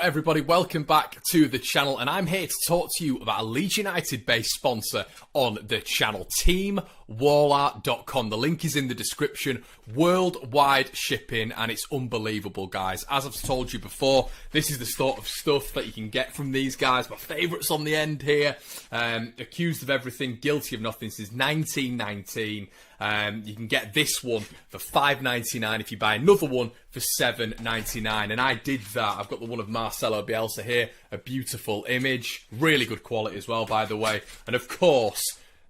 everybody, welcome back to the channel, and I'm here to talk to you about a Leeds United based sponsor on the channel, teamwallart.com. The link is in the description. Worldwide shipping, and it's unbelievable, guys. As I've told you before, this is the sort of stuff that you can get from these guys. My favourites on the end here, accused of everything, guilty of nothing since 1919. You can get this one for $5.99 if you buy another one for $7.99, and I did that. I've got the one of Marcelo Bielsa here, a beautiful image, really good quality as well, by the way, and of course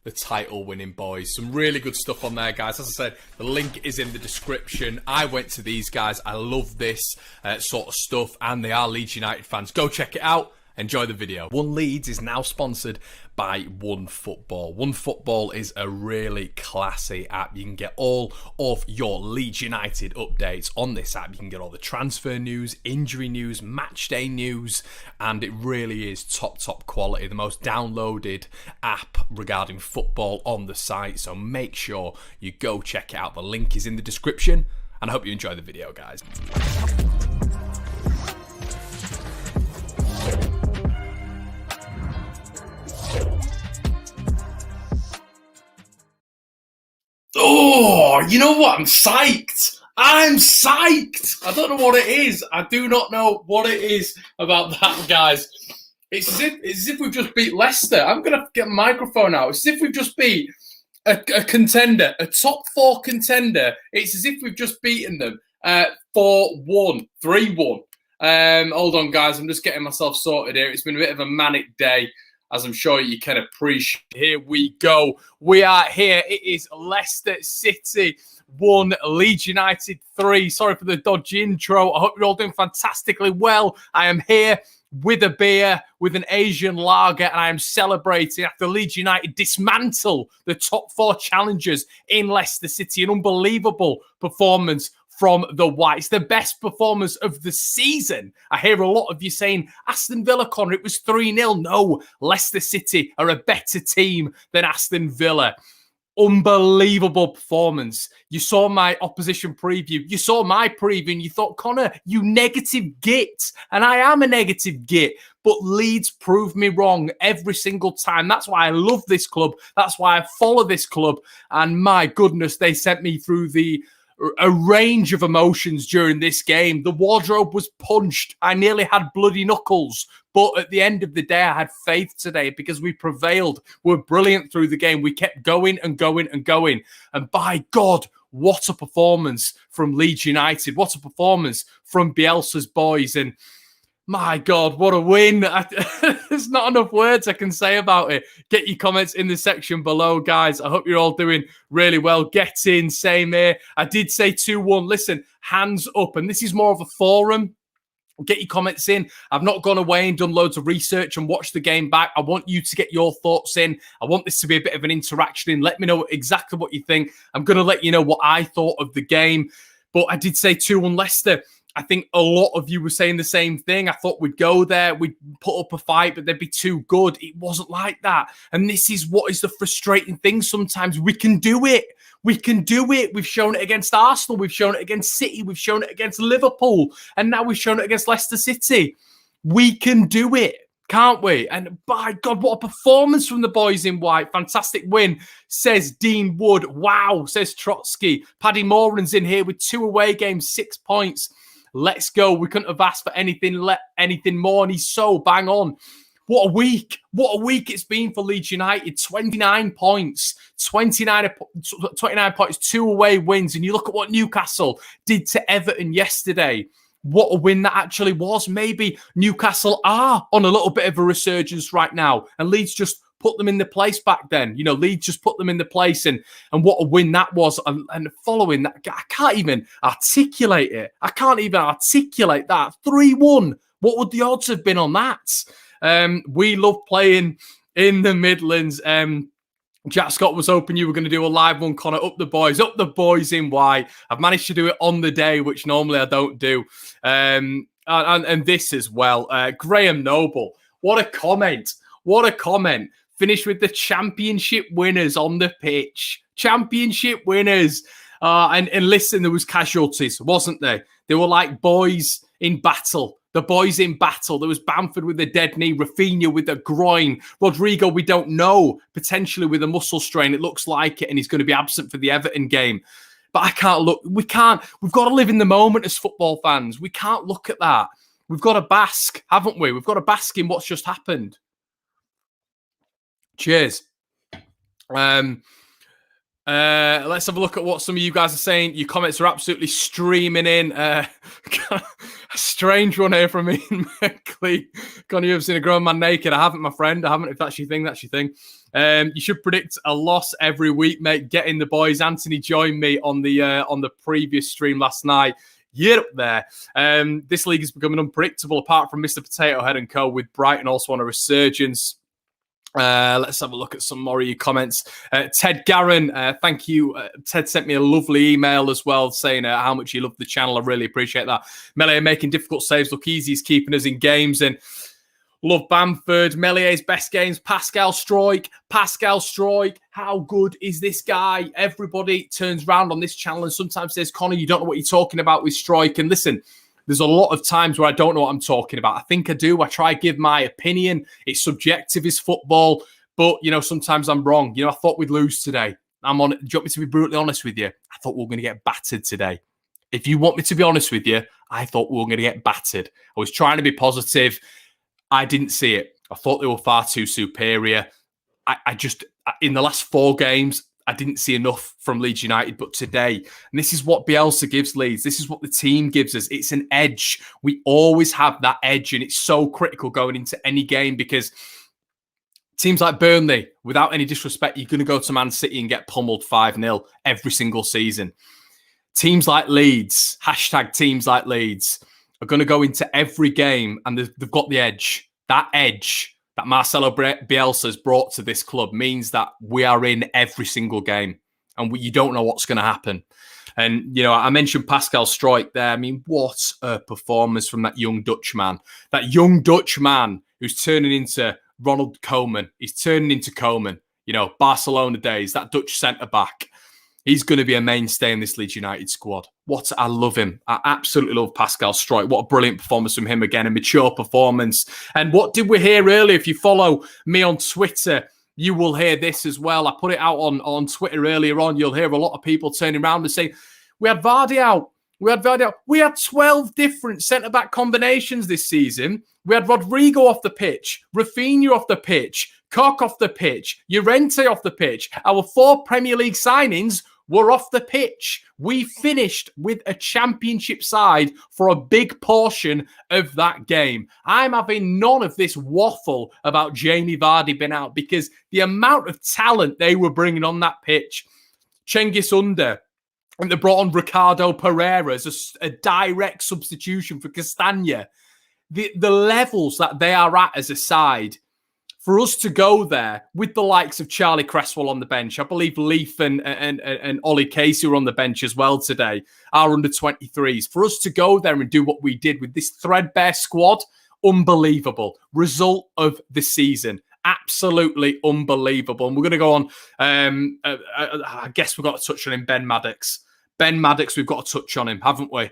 the title winning boys. Some really good stuff on there, guys. As I said, the link is in the description. I went to these guys. I love this sort of stuff, and they are Leeds United fans. Go check it out. Enjoy the video. One Leeds is now sponsored by OneFootball. OneFootball is a really classy app. You can get all of your Leeds United updates on this app. You can get all the transfer news, injury news, match day news, and it really is top quality. The most downloaded app regarding football on the site. So make sure you go check it out. The link is in the description, and I hope you enjoy the video, guys. Oh, you know what? I'm psyched. I'm psyched. I don't know what it is. I do not know what it is about that, guys. It's as if we've just beat Leicester. I'm going to get a microphone out. It's as if we've just beat a contender, a top four contender. It's as if we've just beaten them 4-1, 3-1. Hold on, guys. I'm just getting myself sorted here. It's been a bit of a manic day, as I'm sure you can appreciate. Here we go. We are here. It is Leicester City 1, Leeds United 3. Sorry for the dodgy intro. I hope you're all doing fantastically well. I am here with a beer, with an Asian lager, and I am celebrating after Leeds United dismantle the top four challengers in Leicester City. An unbelievable performance from the Whites, the best performance of the season. I hear a lot of you saying, Aston Villa, Connor, it was 3-0. No, Leicester City are a better team than Aston Villa. Unbelievable performance. You saw my opposition preview. You saw my preview and you thought, Connor, you negative git. And I am a negative git. But Leeds proved me wrong every single time. That's why I love this club. That's why I follow this club. And my goodness, they sent me through a range of emotions during this game. The wardrobe was punched. I nearly had bloody knuckles. But at the end of the day, I had faith today because we prevailed. We were brilliant through the game. We kept going and going and going. And by God, what a performance from Leeds United. What a performance from Bielsa's boys. And my God, what a win. There's not enough words I can say about it. Get your comments in the section below, guys. I hope you're all doing really well. Get in, same here. I did say 2-1. Listen, hands up. And this is more of a forum. Get your comments in. I've not gone away and done loads of research and watched the game back. I want you to get your thoughts in. I want this to be a bit of an interaction in. Let me know exactly what you think. I'm going to let you know what I thought of the game. But I did say 2-1 Leicester. I think a lot of you were saying the same thing. I thought we'd go there, we'd put up a fight, but they'd be too good. It wasn't like that. And this is what is the frustrating thing sometimes. We can do it. We can do it. We've shown it against Arsenal. We've shown it against City. We've shown it against Liverpool. And now we've shown it against Leicester City. We can do it, can't we? And by God, what a performance from the boys in white. Fantastic win, says Dean Wood. Wow, says Trotsky. Paddy Moran's in here with 2 away games, 6 points. Let's go. We couldn't have asked for anything more, and he's so bang on. What a week. What a week it's been for Leeds United. 29 points. 29 points, 2 away wins. And you look at what Newcastle did to Everton yesterday. What a win that actually was. Maybe Newcastle are on a little bit of a resurgence right now, and Leeds just put them in the place back then. You know, Leeds just put them in the place, and what a win that was. And following that, I can't even articulate it. I can't even articulate that. 3-1. What would the odds have been on that? We love playing in the Midlands. Jack Scott was hoping you were going to do a live one, Connor. Up the boys in white. I've managed to do it on the day, which normally I don't do. And this as well. Graham Noble. What a comment. What a comment. Finished with the championship winners on the pitch. Championship winners. And listen, there was casualties, wasn't there? They were like boys in battle. The boys in battle. There was Bamford with a dead knee, Rafinha with a groin, Rodrigo, we don't know, potentially with a muscle strain. It looks like it, and he's going to be absent for the Everton game. But I can't look. We've got to live in the moment as football fans. We can't look at that. We've got to bask, haven't we? We've got to bask in what's just happened. Cheers. Let's have a look at what some of you guys are saying. Your comments are absolutely streaming in. A strange one here from Ian Meckley. Connie, you've seen a grown man naked. I haven't, my friend. I haven't. If that's your thing, that's your thing. You should predict a loss every week, mate. Get in the boys. Anthony joined me on the previous stream last night. You're up there. This league is becoming unpredictable, apart from Mr. Potato Head and Co. with Brighton also on a resurgence. Let's have a look at some more of your comments. Ted Garron, thank you. Ted sent me a lovely email as well saying how much he loved the channel. I really appreciate that. Melee making difficult saves look easy. He's keeping us in games. And love Bamford. Melier's best games. Pascal Stroik. How good is this guy? Everybody turns around on this channel and sometimes says, Connor, you don't know what you're talking about with Stroik. And listen, there's a lot of times where I don't know what I'm talking about. I think I do. I try to give my opinion. It's subjective, it's football. But, sometimes I'm wrong. I thought we'd lose today. Do you want me to be brutally honest with you? I thought we were going to get battered today. If you want me to be honest with you, I thought we were going to get battered. I was trying to be positive. I didn't see it. I thought they were far too superior. I just, in the last 4 games, I didn't see enough from Leeds United, but today, and this is what Bielsa gives Leeds, this is what the team gives us, it's an edge. We always have that edge, and it's so critical going into any game because teams like Burnley, without any disrespect, you're going to go to Man City and get pummeled 5-0 every single season. Teams like Leeds, hashtag teams like Leeds, are going to go into every game and they've got the edge. That edge that Marcelo Bielsa has brought to this club means that we are in every single game and you don't know what's going to happen. And, I mentioned Pascal Stroik there. I mean, what a performance from that young Dutchman. That young Dutchman who's turning into Ronald Koeman. He's turning into Koeman, Barcelona days, that Dutch centre-back. He's going to be a mainstay in this Leeds United squad. I love him. I absolutely love Pascal Stroik. What a brilliant performance from him again, a mature performance. And what did we hear earlier? If you follow me on Twitter, you will hear this as well. I put it out on Twitter earlier on. You'll hear a lot of people turning around and saying, we had Vardy out. We had 12 different centre-back combinations this season. We had Rodrigo off the pitch, Rafinha off the pitch, Koch off the pitch, Llorente off the pitch. Our 4 Premier League signings were off the pitch. We finished with a championship side for a big portion of that game. I'm having none of this waffle about Jamie Vardy being out because the amount of talent they were bringing on that pitch, Cengiz Under, and they brought on Ricardo Pereira as a direct substitution for Castagna. The levels that they are at as a side, for us to go there with the likes of Charlie Cresswell on the bench, I believe Leaf and Ollie Casey were on the bench as well today, our under-23s. For us to go there and do what we did with this threadbare squad, unbelievable. Result of the season. Absolutely unbelievable. And we're going to go on, I guess we've got to touch on him, Ben Maddox. Ben Maddox, we've got to touch on him, haven't we?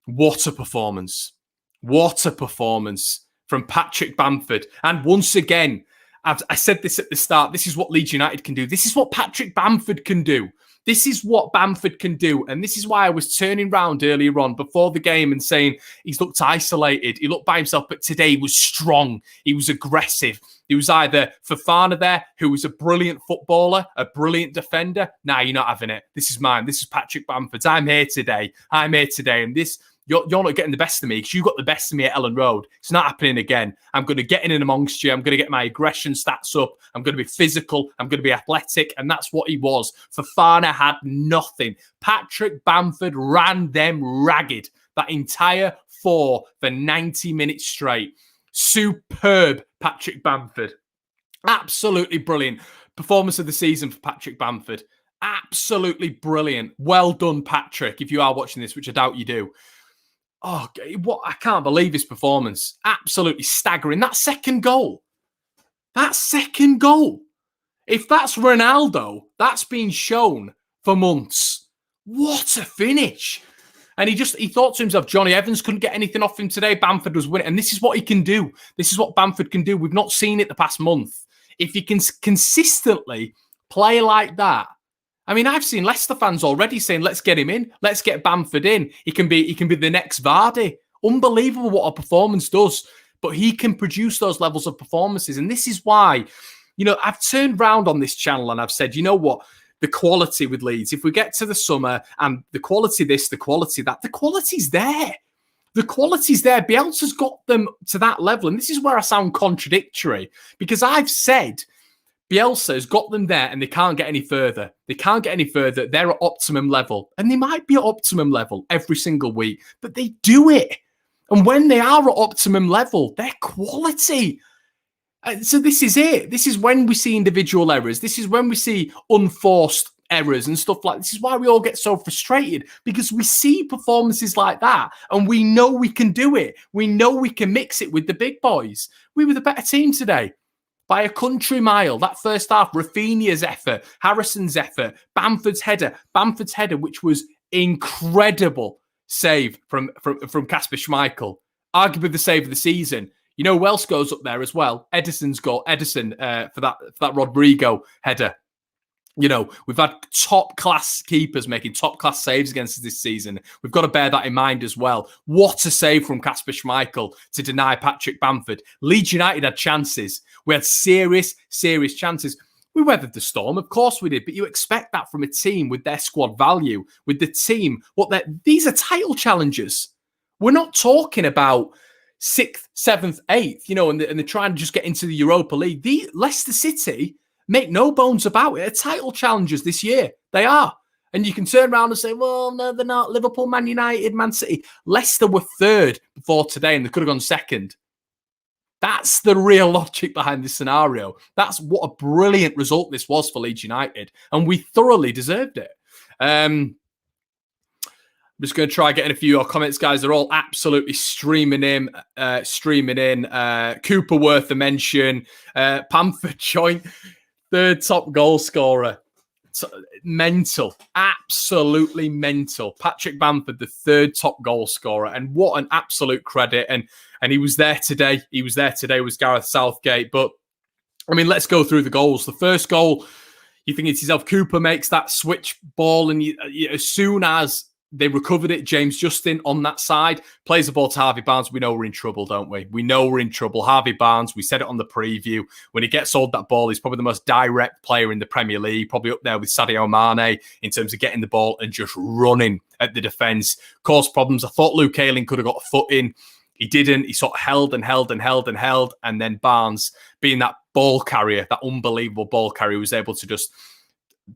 What a performance. What a performance from Patrick Bamford. And once again, I said this at the start, this is what Leeds United can do. This is what Patrick Bamford can do. This is what Bamford can do. And this is why I was turning round earlier on before the game and saying he's looked isolated. He looked by himself, but today he was strong. He was aggressive. He was either Fofana there, who was a brilliant footballer, a brilliant defender. Nah, you're not having it. This is mine. This is Patrick Bamford's. I'm here today. And this, you're not getting the best of me because you got the best of me at Ellen Road. It's not happening again. I'm going to get in amongst you. I'm going to get my aggression stats up. I'm going to be physical. I'm going to be athletic. And that's what he was. Fofana had nothing. Patrick Bamford ran them ragged. That entire 4 for 90 minutes straight. Superb Patrick Bamford. Absolutely brilliant. Performance of the season for Patrick Bamford. Absolutely brilliant. Well done, Patrick, if you are watching this, which I doubt you do. Oh, what! I can't believe his performance. Absolutely staggering. That second goal. If that's Ronaldo, that's been shown for months. What a finish. And he thought to himself, Johnny Evans couldn't get anything off him today. Bamford was winning. And this is what he can do. This is what Bamford can do. We've not seen it the past month. If he can consistently play like that, I mean, I've seen Leicester fans already saying, let's get him in. Let's get Bamford in. He can be the next Vardy. Unbelievable what a performance does. But he can produce those levels of performances. And this is why, I've turned round on this channel and I've said, you know what? The quality with Leeds, if we get to the summer and the quality this, the quality that, the quality's there. The quality's there. Bielsa's got them to that level. And this is where I sound contradictory, because I've said Bielsa's got them there and they can't get any further. They can't get any further. They're at optimum level. And they might be at optimum level every single week, but they do it. And when they are at optimum level, they're quality. So this is it. This is when we see individual errors. This is when we see unforced errors and stuff like this. Is why we all get so frustrated, because we see performances like that and we know we can do it. We know we can mix it with the big boys. We were the better team today by a country mile. That first half, Rafinha's effort, Harrison's effort, Bamford's header, which was incredible save from Kasper Schmeichel, arguably the save of the season. Who else goes up there as well? Edison's goal. Edison for that Rodrigo header. We've had top-class keepers making top-class saves against us this season. We've got to bear that in mind as well. What a save from Kasper Schmeichel to deny Patrick Bamford. Leeds United had chances. We had serious chances. We weathered the storm, of course we did, but you expect that from a team with their squad value, with the team. These are title challengers. We're not talking about 6th, 7th, 8th, and they're trying to just get into the Europa League. Leicester City, make no bones about it, are title challengers this year. They are. And you can turn around and say, well, no, they're not. Liverpool, Man United, Man City. Leicester were 3rd before today and they could have gone 2nd. That's the real logic behind this scenario. That's what a brilliant result this was for Leeds United. And we thoroughly deserved it. I'm just going to try getting a few of your comments, guys. They're all absolutely streaming in. Cooper worth a mention. Bamford joint, 3rd top goal scorer. Mental. Absolutely mental. Patrick Bamford, the 3rd top goal scorer. And what an absolute credit. And he was there today. Was Gareth Southgate. But, I mean, let's go through the goals. The first goal, you think it's yourself, Cooper makes that switch ball. And as soon as they recovered it, James Justin on that side plays the ball to Harvey Barnes. We know we're in trouble, don't we? We know we're in trouble. Harvey Barnes, we said it on the preview. When he gets hold that ball, he's probably the most direct player in the Premier League, probably up there with Sadio Mane in terms of getting the ball and just running at the defence. Caused problems. I thought Luke Ayling could have got a foot in. He didn't. He sort of held. And then Barnes, being that ball carrier, that unbelievable ball carrier, was able to just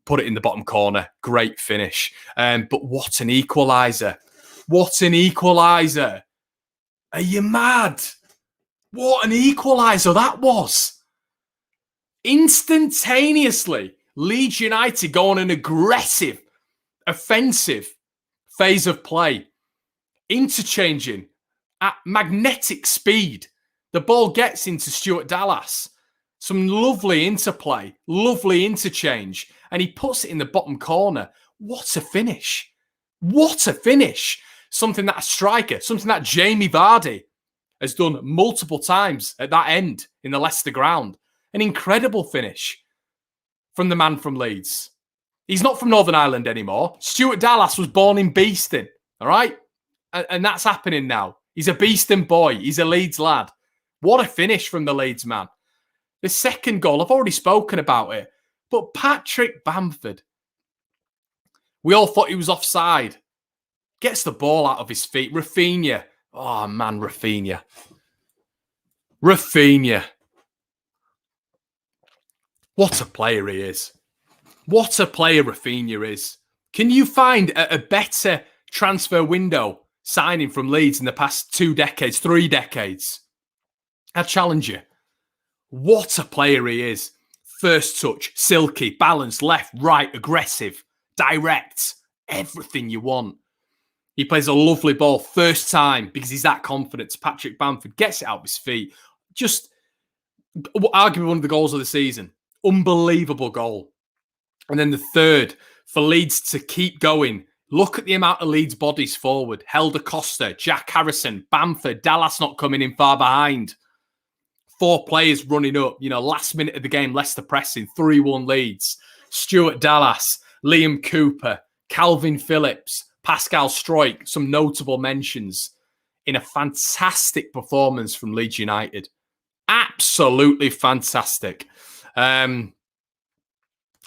put it in the bottom corner. Great finish. But what an equaliser. What an equaliser. Are you mad? What an equaliser that was. Instantaneously, Leeds United go on an aggressive, offensive phase of play. Interchanging at magnetic speed. The ball gets into Stuart Dallas. Some lovely interplay, lovely interchange. And he puts it in the bottom corner. What a finish. What a finish. Something that a striker, something that Jamie Vardy has done multiple times at that end in the Leicester ground. An incredible finish from the man from Leeds. He's not from Northern Ireland anymore. Stuart Dallas was born in Beeston, all right? And that's happening now. He's a Beeston boy. He's a Leeds lad. What a finish from the Leeds man. The second goal, I've already spoken about it. But Patrick Bamford, we all thought he was offside. Gets the ball out of his feet. Rafinha. Oh, man, Rafinha. What a player he is. What a player Rafinha is. Can you find a better transfer window signing from Leeds in the past 2 decades, 3 decades? I challenge you. What a player he is. First touch, silky, balanced, left, right, aggressive, direct, everything you want. He plays a lovely ball first time because he's that confident. Patrick Bamford gets it out of his feet. Just arguably one of the goals of the season. Unbelievable goal. And then the third, for Leeds to keep going, Look at the amount of Leeds bodies forward. Helder Costa, Jack Harrison, Bamford, Dallas not coming in far behind. 4 players running up. Last minute of the game, Leicester pressing, 3-1 Leeds. Stuart Dallas, Liam Cooper, Calvin Phillips, Pascal Stroik, some notable mentions in a fantastic performance from Leeds United. Absolutely fantastic.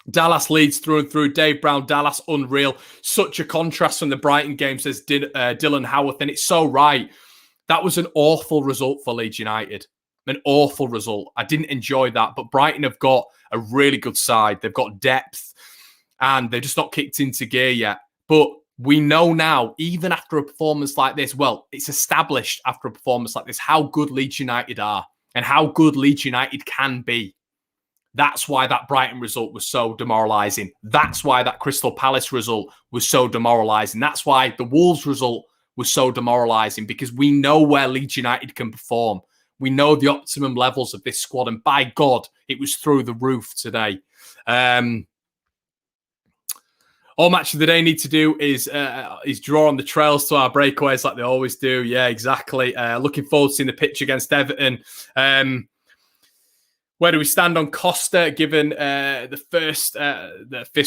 Dallas Leeds through and through. Dave Brown, Dallas, unreal. Such a contrast from the Brighton game, says Dylan Howarth, and it's so right. That was an awful result for Leeds United. An awful result. I didn't enjoy that, but Brighton have got a really good side. They've got depth, and they're just not kicked into gear yet. But we know now, even after a performance like this, well, it's established after a performance like this, how good Leeds United are and how good Leeds United can be. That's why that Brighton result was so demoralising. That's why that Crystal Palace result was so demoralising. That's why the Wolves result was so demoralising, because we know where Leeds United can perform. We know the optimum levels of this squad, and by God, it was through the roof today. All match of the day need to do is draw on the trails to our breakaways like they always do. Yeah, exactly. Looking forward to seeing the pitch against Everton. Where do we stand on Costa, given the fist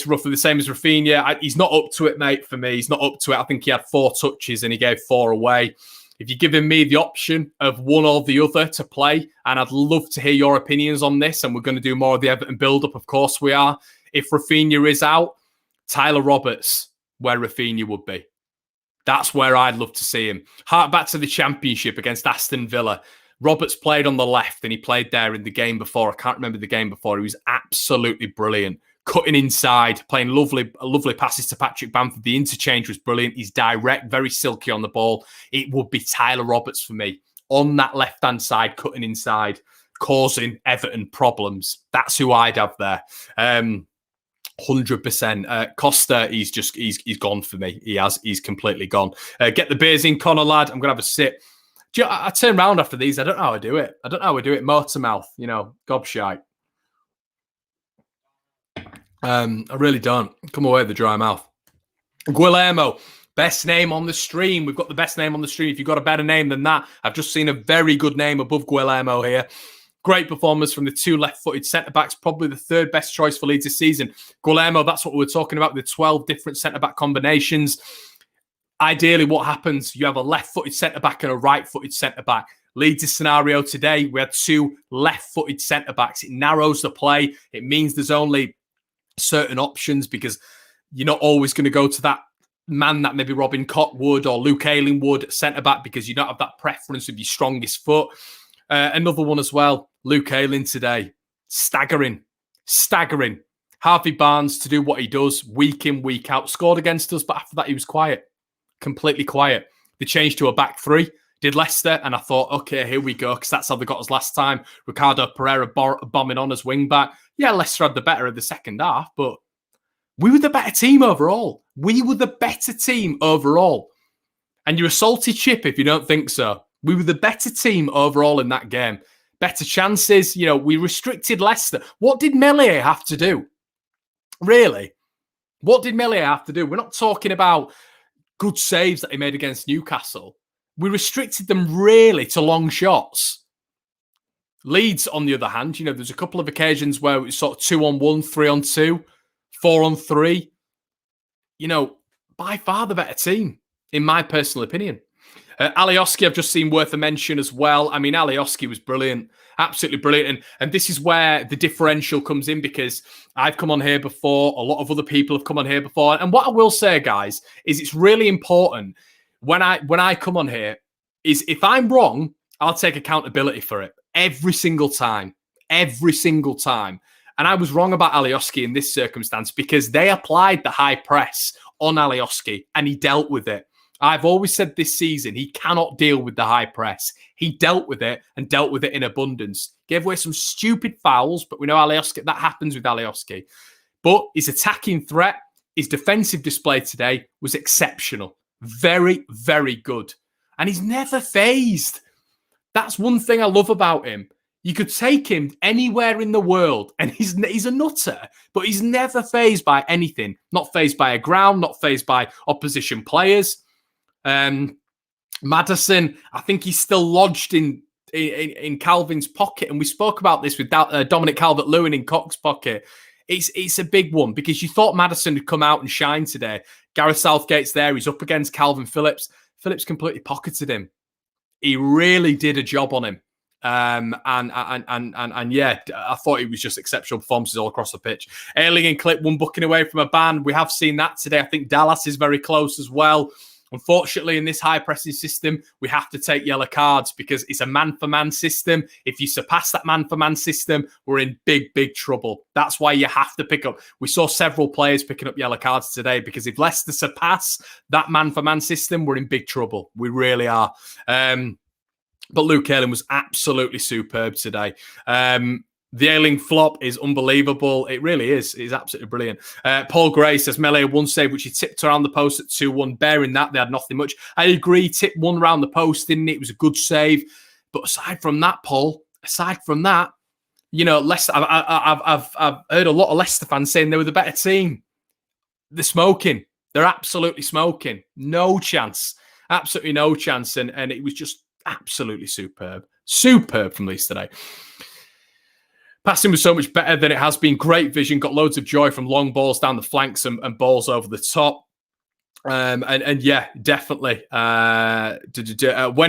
roughly the same as Rafinha? He's not up to it, mate, for me. He's not up to it. I think he had 4 touches and he gave 4 away. If you're giving me the option of one or the other to play, and I'd love to hear your opinions on this, and we're going to do more of the Everton build-up, of course we are. If Rafinha is out, Tyler Roberts, where Rafinha would be. That's where I'd love to see him. Hark back to the Championship against Aston Villa. Roberts played on the left and he played there in the game before. I can't remember the game before. He was absolutely brilliant. Cutting inside, playing lovely passes to Patrick Bamford. The interchange was brilliant. He's direct, very silky on the ball. It would be Tyler Roberts for me on that left-hand side, cutting inside, causing Everton problems. That's who I'd have there. 100%. Costa, he's gone for me. He's completely gone. Get the beers in, Connor lad. I'm going to have a sip. I turn around after these. I don't know how I do it. Motor mouth, gobshite. I really don't. Come away with the dry mouth. Guillermo, best name on the stream. We've got the best name on the stream. If you've got a better name than that, I've just seen a very good name above Guillermo here. Great performance from the 2 left-footed centre-backs. Probably the 3rd best choice for Leeds this season. Guillermo, that's what we were talking about, the 12 different centre-back combinations. Ideally, what happens, you have a left-footed centre-back and a right-footed centre-back. Leeds' scenario today, we had 2 left-footed centre-backs. It narrows the play. It means there's only certain options, because you're not always going to go to that man that maybe Robin Koch would or Luke Ayling would at centre-back, because you don't have that preference of your strongest foot. Another one as well, Luke Ayling today. Staggering. Harvey Barnes to do what he does week in, week out. Scored against us, but after that he was quiet. Completely quiet. They changed to a back 3. Did Leicester, and I thought, okay, here we go, because that's how they got us last time. Ricardo Pereira bombing on as wing-back. Yeah, Leicester had the better of the second half, but we were the better team overall. And you're a salty chip if you don't think so. We were the better team overall in that game. Better chances. We restricted Leicester. What did Meslier have to do? Really? What did Meslier have to do? We're not talking about good saves that he made against Newcastle. We restricted them really to long shots. Leeds, on the other hand, there's a couple of occasions where it was sort of 2-on-1, 3-on-2, 4-on-3. By far the better team, in my personal opinion. Alioski, I've just seen worth a mention as well. I mean, Alioski was brilliant, absolutely brilliant. And this is where the differential comes in, because I've come on here before. A lot of other people have come on here before. And what I will say, guys, is it's really important when I come on here is if I'm wrong, I'll take accountability for it every single time. And I was wrong about Alioski in this circumstance, because they applied the high press on Alioski and he dealt with it. I've always said this season, he cannot deal with the high press. He dealt with it and dealt with it in abundance. Gave away some stupid fouls, but we know Alioski, that happens with Alioski. But his attacking threat, his defensive display today was exceptional. Very, very good. And he's never phased. That's one thing I love about him. You could take him anywhere in the world, and he's a nutter, but he's never fazed by anything. Not fazed by a ground, not fazed by opposition players. Maddison, I think he's still lodged in Calvin's pocket, and we spoke about this with Dominic Calvert-Lewin in Cox's pocket. It's a big one because you thought Maddison would come out and shine today. Gareth Southgate's there. He's up against Calvin Phillips. Phillips completely pocketed him. He really did a job on him. And yeah, I thought it was just exceptional performances all across the pitch. Ayling and Clip, one booking away from a ban. We have seen that today. I think Dallas is very close as well. Unfortunately, in this high-pressing system, we have to take yellow cards because it's a man-for-man system. If you surpass that man-for-man system, we're in big, big trouble. That's why you have to pick up. We saw several players picking up yellow cards today because if Leicester surpass that man-for-man system, we're in big trouble. We really are. But Luke Ayling was absolutely superb today. The Ayling flop is unbelievable. It really is. It's absolutely brilliant. Paul Gray says, Melee one save, which he tipped around the post at 2-1. Bearing that, they had nothing much. I agree. Tipped one around the post, didn't it? It was a good save. But aside from that, Paul, you know, Leicester, I've heard a lot of Leicester fans saying they were the better team. They're smoking. They're absolutely smoking. No chance. Absolutely no chance. And it was just absolutely superb. Superb from Leeds today. Passing was so much better than it has been. Great vision. Got loads of joy from long balls down the flanks and balls over the top. And yeah, definitely. When are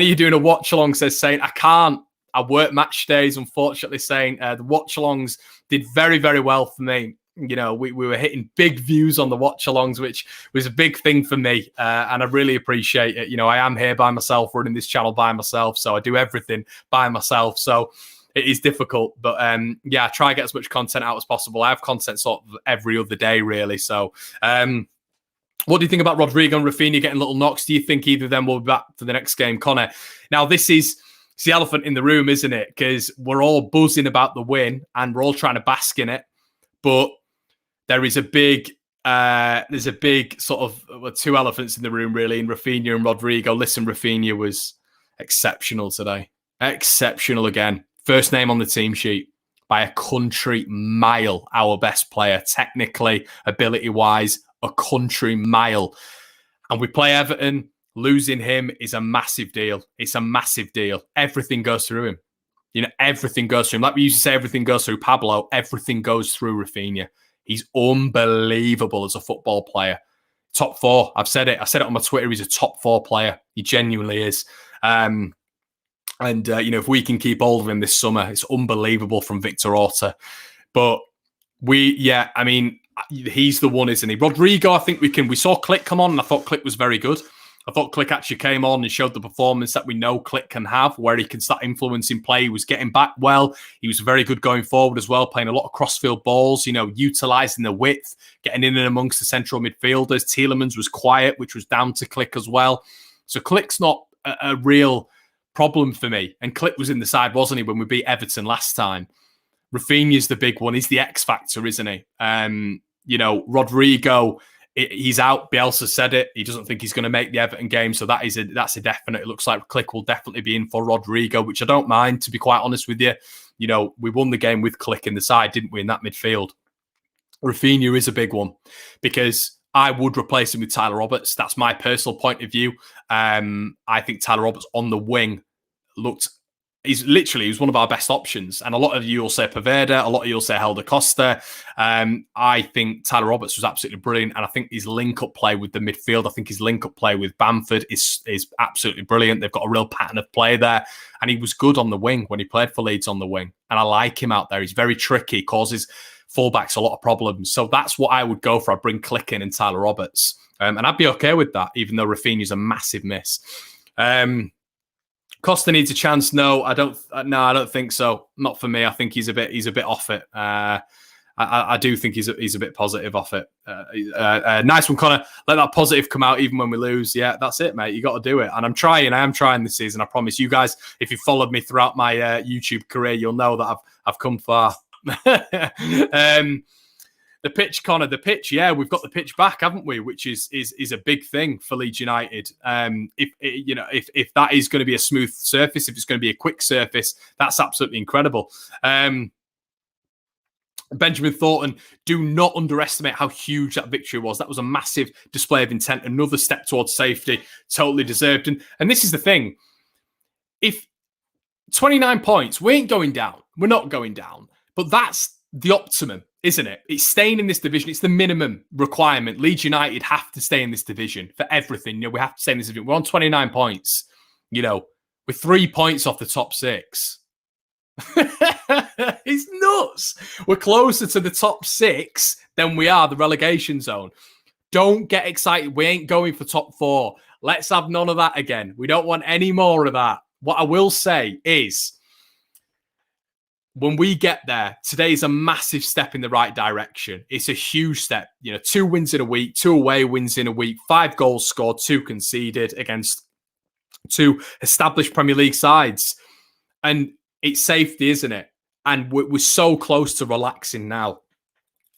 you doing a watch along? Says Saint. I can't. I work match days, unfortunately. Saying the watch alongs did very, very well for me. You know, we were hitting big views on the watch alongs, which was a big thing for me. And I really appreciate it. You know, I am here by myself, running this channel by myself. So I do everything by myself. So it is difficult, but yeah, I try to get as much content out as possible. I have content sort of every other day, really. So what do you think about Rodrigo and Rafinha getting little knocks? Do you think either of them will be back for the next game, Connor? Now, it's the elephant in the room, isn't it? Because we're all buzzing about the win and we're all trying to bask in it. But there is a big, there's a big sort of two elephants in the room, really, in Rafinha and Rodrigo. Listen, Rafinha was exceptional today. Exceptional again. First name on the team sheet by a country mile. Our best player, technically, ability-wise, a country mile. And we play Everton. Losing him is a massive deal. It's a massive deal. Everything goes through him. You know, everything goes through him. Like we used to say, everything goes through Pablo. Everything goes through Rafinha. He's unbelievable as a football player. Top four. I've said it. I said it on my Twitter. He's a top four player. He genuinely is. And, you know, if we can keep hold of him this summer, it's unbelievable from Victor Orta. But I mean, he's the one, isn't he? Rodrigo, I think we saw Click come on, and I thought Click was very good. I thought Click actually came on and showed the performance that we know Click can have, where he can start influencing play. He was getting back well. He was very good going forward as well, playing a lot of crossfield balls, you know, utilising the width, getting in and amongst the central midfielders. Tielemans was quiet, which was down to Click as well. So Click's not a real problem for me. And Click was in the side, wasn't he, when we beat Everton last time? Rafinha's the big one. He's the X factor, isn't he? You know, Rodrigo, he's out. Bielsa said it. He doesn't think he's going to make the Everton game. So that's a definite. It looks like Click will definitely be in for Rodrigo, which I don't mind, to be quite honest with you. You know, we won the game with Click in the side, didn't we, in that midfield? Rafinha is a big one because I would replace him with Tyler Roberts. That's my personal point of view. I think Tyler Roberts on the wing he was one of our best options. And a lot of you will say Poveda, a lot of you will say Helder Costa. I think Tyler Roberts was absolutely brilliant. And I think his link-up play with the midfield, I think his link-up play with Bamford is absolutely brilliant. They've got a real pattern of play there. And he was good on the wing when he played for Leeds on the wing. And I like him out there. He's very tricky, causes fullbacks a lot of problems. So that's what I would go for. I'd bring Click in and Tyler Roberts. And I'd be okay with that, even though Rafinha's a massive miss. Costa needs a chance. No, I don't think so. Not for me. I think he's a bit off it. I do think he's a bit positive off it. Nice one, Connor. Let that positive come out even when we lose. Yeah, that's it, mate. You got to do it. And I am trying this season. I promise you guys, if you followed me throughout my YouTube career, you'll know that I've come far. The pitch, Connor, the pitch. Yeah, we've got the pitch back, haven't we? Which is a big thing for Leeds United. If that is going to be a smooth surface, if it's going to be a quick surface, that's absolutely incredible. Benjamin Thornton, do not underestimate how huge that victory was. That was a massive display of intent. Another step towards safety, totally deserved. And this is the thing. If 29 points, we ain't going down. We're not going down. But that's the optimum, isn't it? It's staying in this division. It's the minimum requirement. Leeds United have to stay in this division for everything. We have to stay in this division. We're on 29 points. We're 3 points off the top 6. It's nuts. We're closer to the top 6 than we are the relegation zone. Don't get excited. We ain't going for top 4. Let's have none of that again. We don't want any more of that. What I will say is, when we get there, today is a massive step in the right direction. It's a huge step. 2 wins in a week, 2 away wins in a week, 5 goals scored, 2 conceded against 2 established Premier League sides. And it's safety, isn't it? And we're so close to relaxing now.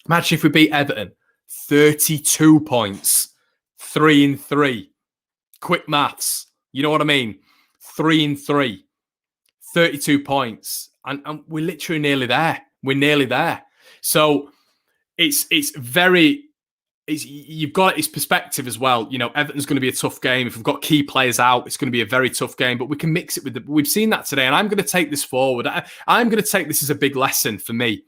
Imagine if we beat Everton. 32 points. 3-3. Quick maths. You know what I mean? 3-3. 32 points. And we're literally nearly there. We're nearly there. So you've got its perspective as well. Everton's going to be a tough game. If we've got key players out, it's going to be a very tough game, but we can mix it with we've seen that today. And I'm going to take this forward. I'm going to take this as a big lesson for me.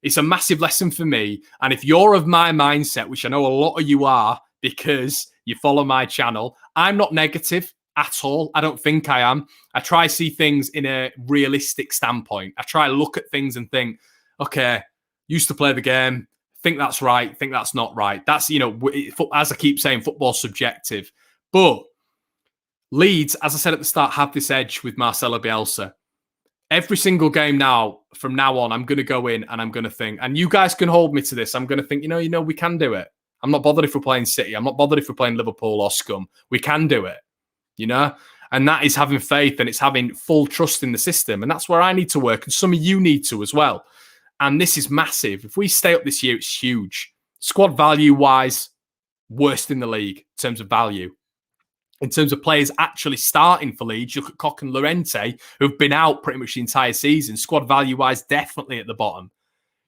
It's a massive lesson for me. And if you're of my mindset, which I know a lot of you are because you follow my channel, I'm not negative at all. I don't think I am. I try to see things in a realistic standpoint. I try to look at things and think, okay, used to play the game. Think that's right. Think that's not right. That's, as I keep saying, football's subjective. But Leeds, as I said at the start, have this edge with Marcelo Bielsa. Every single game now, from now on, I'm going to go in and I'm going to think, and you guys can hold me to this. I'm going to think, we can do it. I'm not bothered if we're playing City. I'm not bothered if we're playing Liverpool or Scum. We can do it, And that is having faith and it's having full trust in the system. And that's where I need to work. And some of you need to as well. And this is massive. If we stay up this year, it's huge. Squad value-wise, worst in the league in terms of value. In terms of players actually starting for Leeds, you look at Koch and Llorente, who've been out pretty much the entire season. Squad value-wise, definitely at the bottom.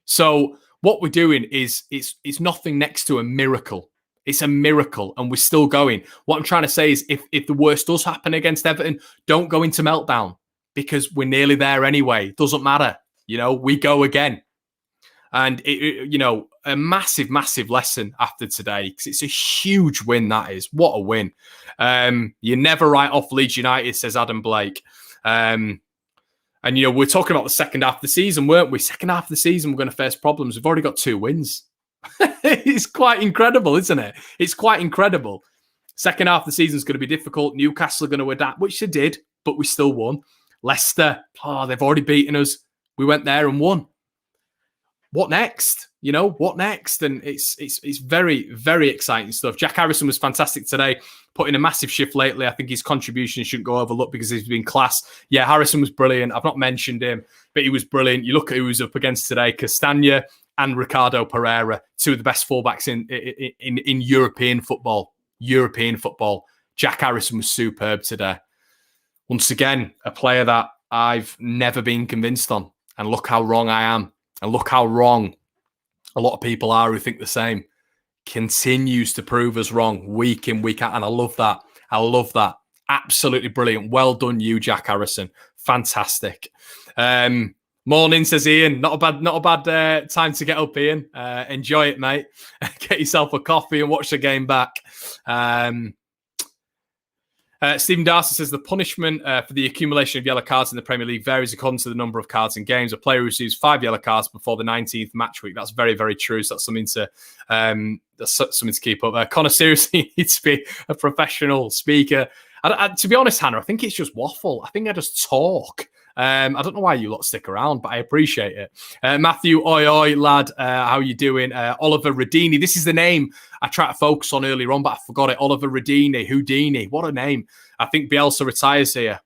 So what we're doing is it's nothing next to a miracle. It's a miracle, and we're still going. What I'm trying to say is if the worst does happen against Everton, don't go into meltdown because we're nearly there anyway. It doesn't matter. We go again. And, a massive, massive lesson after today because it's a huge win, that is. What a win. You never write off Leeds United, says Adam Blake. And, we're talking about the second half of the season, weren't we? Second half of the season, we're going to face problems. We've already got 2 wins. It's quite incredible, isn't it? It's quite incredible. Second half of the season is going to be difficult. Newcastle are going to adapt, which they did, but we still won. Leicester, they've already beaten us. We went there and won. What next? What next? And it's very, very exciting stuff. Jack Harrison was fantastic today, put in a massive shift lately. I think his contribution shouldn't go overlooked because he's been class. Yeah, Harrison was brilliant. I've not mentioned him, but he was brilliant. You look at who he was up against today, Castagna and Ricardo Pereira, 2 of the best fullbacks in European football. Jack Harrison was superb today. Once again, a player that I've never been convinced on. And look how wrong I am. And look how wrong a lot of people are who think the same. Continues to prove us wrong week in, week out. And I love that. Absolutely brilliant. Well done, you, Jack Harrison. Fantastic. Morning, says Ian. Not a bad time to get up, Ian. Enjoy it, mate. Get yourself a coffee and watch the game back. Stephen Darcy says the punishment for the accumulation of yellow cards in the Premier League varies according to the number of cards in games. A player receives 5 yellow cards before the 19th match week. That's very, very true. So that's something to keep up. Connor seriously needs to be a professional speaker. To be honest, Hannah, I think it's just waffle. I think I just talk. I don't know why you lot stick around, but I appreciate it. Matthew, oi, lad. How you doing? Oliver Radini. This is the name I tried to focus on earlier on, but I forgot it. Oliver Radini. Houdini. What a name. I think Bielsa retires here.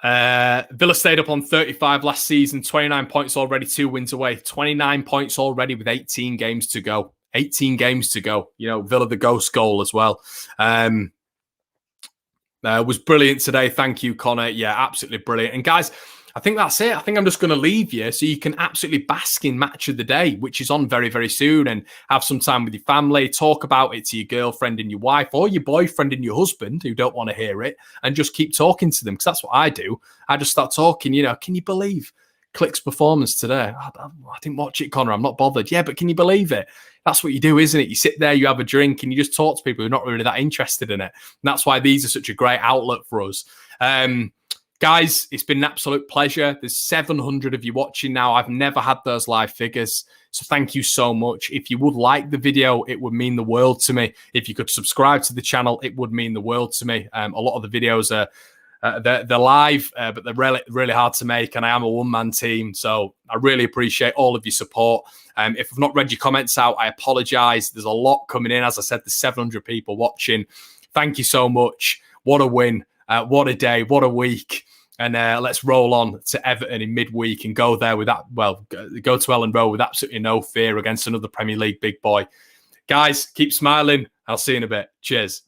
Villa stayed up on 35 last season, 29 points already, 2 wins away, 29 points already with 18 games to go. 18 games to go. You know, Villa the ghost goal as well. Was brilliant today. Thank you, Connor. Yeah, absolutely brilliant. And guys, I think that's it. I think I'm just going to leave you so you can absolutely bask in Match of the Day, which is on very, very soon, and have some time with your family, talk about it to your girlfriend and your wife or your boyfriend and your husband who don't want to hear it, and just keep talking to them, because that's what I do. I just start talking, you know, can you believe Click's performance today? I didn't watch it, Connor. I'm not bothered. Yeah, but can you believe it? That's what you do, isn't it? You sit there, you have a drink, and you just talk to people who are not really that interested in it. And that's why these are such a great outlet for us. Guys, it's been an absolute pleasure. There's 700 of you watching now. I've never had those live figures. So thank you so much. If you would like the video, it would mean the world to me. If you could subscribe to the channel, it would mean the world to me. A lot of the videos are they're live, but they're really, really hard to make. And I am a one-man team. So I really appreciate all of your support. If I've not read your comments out, I apologize. There's a lot coming in. As I said, there's 700 people watching. Thank you so much. What a win. What a day. What a week. And let's roll on to Everton in midweek and go there with that. Well, go to Ellen Road with absolutely no fear against another Premier League big boy. Guys, keep smiling. I'll see you in a bit. Cheers.